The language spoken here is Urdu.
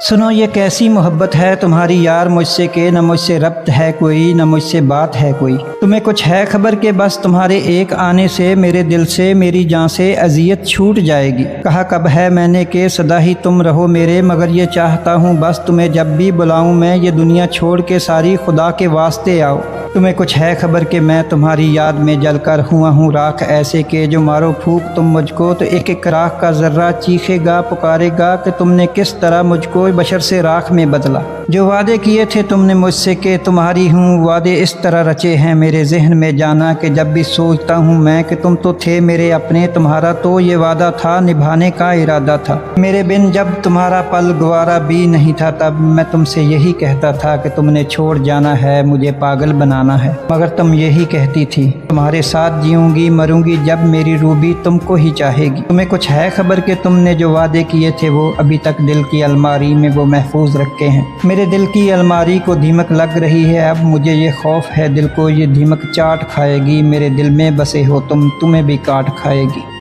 سنو یہ کیسی محبت ہے تمہاری یار مجھ سے کہ نہ مجھ سے ربط ہے کوئی نہ مجھ سے بات ہے کوئی۔ تمہیں کچھ ہے خبر کہ بس تمہارے ایک آنے سے میرے دل سے میری جان سے اذیت چھوٹ جائے گی۔ کہا کب ہے میں نے کہ سدا ہی تم رہو میرے، مگر یہ چاہتا ہوں بس تمہیں جب بھی بلاؤں میں یہ دنیا چھوڑ کے ساری خدا کے واسطے آؤ۔ تمہیں کچھ ہے خبر کہ میں تمہاری یاد میں جل کر ہوا ہوں راکھ، ایسے کہ جو مارو پھونک تم مجھ کو تو ایک ایک راکھ کا ذرہ چیخے گا پکارے گا کہ تم نے کس طرح مجھ کو بشر سے راکھ میں بدلا۔ جو وعدے کیے تھے تم نے مجھ سے کہ تمہاری ہوں، وعدے اس طرح رچے ہیں میرے ذہن میں جانا کہ جب بھی سوچتا ہوں میں کہ تم تو تھے میرے اپنے، تمہارا تو یہ وعدہ تھا نبھانے کا ارادہ تھا۔ میرے بن جب تمہارا پل گوارا بھی نہیں تھا تب میں تم سے یہی کہتا تھا کہ تم نے چھوڑ جانا ہے مجھے پاگل بنانا ہے، مگر تم یہی کہتی تھی تمہارے ساتھ جیوں گی مروں گی جب میری روح بھی تم کو ہی چاہے گی۔ تمہیں کچھ ہے خبر کہ تم نے جو وعدے کیے تھے وہ ابھی تک دل کی الماری میں وہ محفوظ رکھے ہیں۔ میرے دل کی الماری کو دیمک لگ رہی ہے، اب مجھے یہ خوف ہے دل کو یہ دیمک چاٹ کھائے گی۔ میرے دل میں بسے ہو تم، تمہیں بھی کاٹ کھائے گی۔